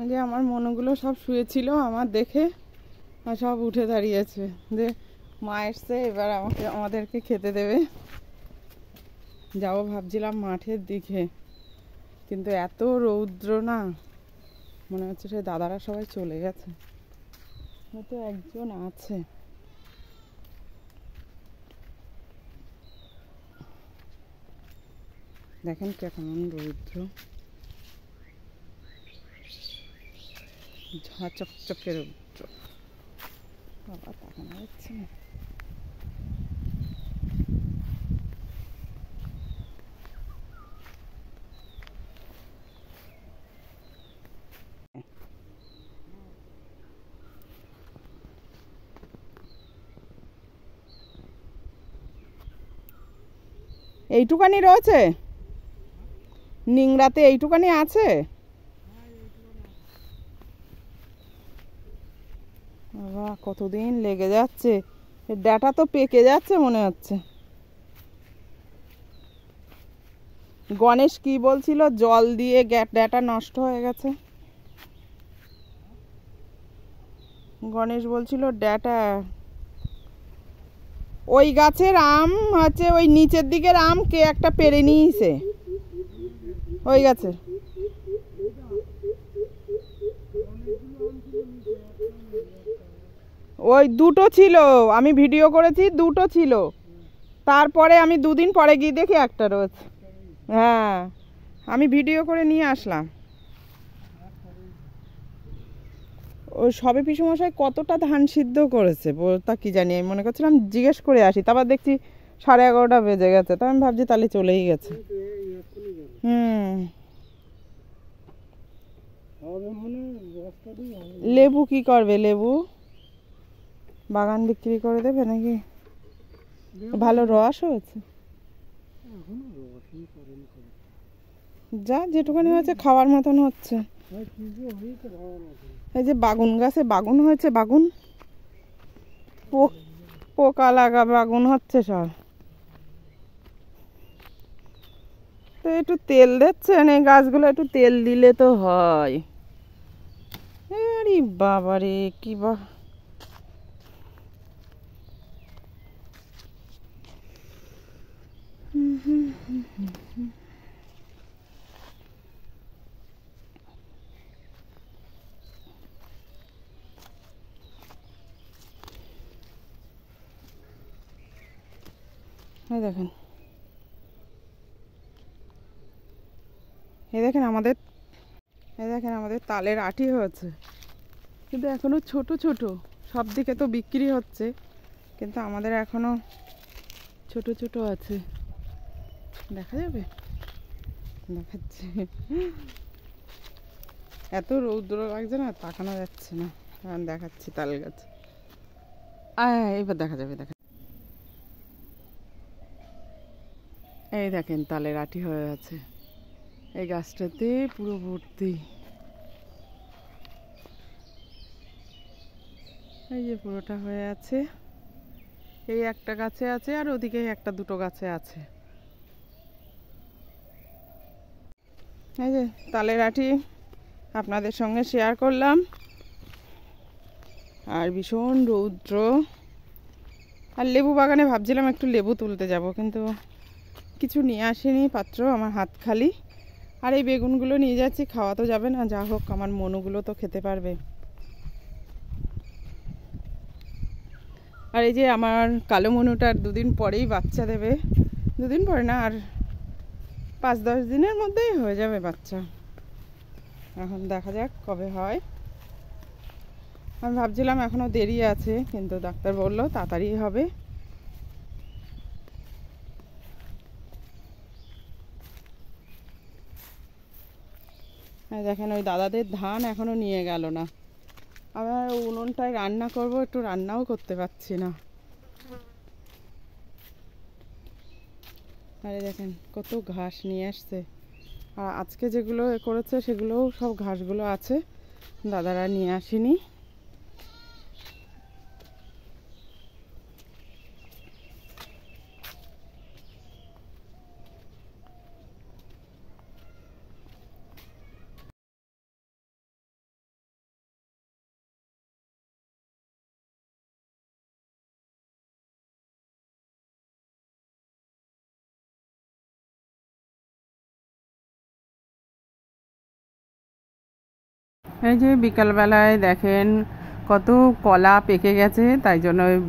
যে আমার মনুগুলো সব শুয়েছিল আমার দেখে, আর সব উঠে দাঁড়িয়েছে যে মা এসছে, এবার আমাদেরকে খেতে দেবে। যাবো ভাবছিলাম মাঠের দিকে, কিন্তু এত রৌদ্র না, মনে হচ্ছে সে দাদারা সবাই চলে গেছে, হয়তো একজন আছে। দেখেন কেমন রৌদ্র, ঝা চকচকে রৌদ্র। বাবা তাকানো যাচ্ছে না। এইটুকানি রয়েছে নিংড়াতে, এইটুকানি আছে। বাবা কতদিন লেগে যাচ্ছে, ডাটা তো পেকে যাচ্ছে মনে হচ্ছে। গণেশ কি বলছিল, জল দিয়ে ডাটা নষ্ট হয়ে গেছে। গণেশ বলছিল ডাটা ওই গাছের আম হচ্ছে, ওই নিচের দিকের আম কে একটা পেরে নিয়েছে ওই গাছের। ওই দুটো ছিল, আমি ভিডিও করেছি, দুটো ছিল। তারপরে আমি দুদিন পরে গিয়ে দেখি একটা রয়েছে। হ্যাঁ, আমি ভিডিও করে নিয়ে আসলাম। ওই সবে পিসুমশাই কতটা ধান সিদ্ধ করেছে তা কি জানি, আমি মনে করছিলাম জিজ্ঞেস করে আসি, তারপর দেখছি 11:30 বেজে গেছে, তো আমি ভাবছি তাহলে চলেই গেছে। লেবু কি করবে, লেবু বাগান বিক্রি করে দেবে নাকি? ভালো রস হয়েছে, যা যেটুখানি হয়েছে খাওয়ার মতন হচ্ছে। এই যে বাগুন গাছে বাগুন হয়েছে, বাগুন পোকা লাগা বাগুন হচ্ছে সব। তো একটু তেল দিচ্ছেন এই গাছগুলো, একটু তেল দিলে তো হয়। আরে বাবারে কি বা, এই দেখেন, এই দেখেন আমাদের, এই দেখেন আমাদের তালের আটি হয়েছে, কিন্তু এখনো ছোট ছোট। সব দিকে তো বিক্রি হচ্ছে, কিন্তু আমাদের এখনো ছোট ছোট আছে। দেখা যাবে, দেখাচ্ছে। এত রৌদ্র লাগছে না, তাকানো যাচ্ছে না। আমি দেখাচ্ছি তাল গাছ, এবার দেখা যাবে। দেখা, এই দেখেন তালের আটি হয়ে আছে এই গাছটাতে পুরো ভর্তি। এই যে পুরোটা হয়ে আছে, এই একটা গাছে আছে, আর ওদিকে একটা দুটো গাছে আছে। এই যে তালের আটি আপনাদের সঙ্গে শেয়ার করলাম। আর ভীষণ রৌদ্র। আর লেবু বাগানে ভাবছিলাম একটু লেবু তুলতে যাব, কিন্তু কিছু নিয়ে আসিনি পাত্র, আমার হাত খালি। আর এই বেগুনগুলো নিয়ে যাচ্ছি, খাওয়া তো যাবে না, যা হোক আমার মনুগুলো তো খেতে পারবে। আর এই যে আমার কালো মনুটার 2 দিন পরেই বাচ্চা দেবে, 2 দিন পরে না, আর 5-10 দিনের মধ্যেই হয়ে যাবে বাচ্চা। এখন দেখা যাক কবে হয়। আমি ভাবছিলাম এখনো দেরি আছে, কিন্তু ডাক্তার বললো তাড়াতাড়ি হবে। দেখেন ওই দাদাদের ধান এখনো নিয়ে গেল না। আবার উনুনটায় রান্না করব, একটু রান্নাও করতে পারছি না। আরে দেখেন কত ঘাস নিয়ে আসছে, আর আজকে যেগুলো করেছে সেগুলোও সব ঘাসগুলো আছে, দাদারা নিয়ে আসেনি। এই যে বিকালবেলায় দেখেন কত কলা পেকে গেছে, তাই জন্য ওই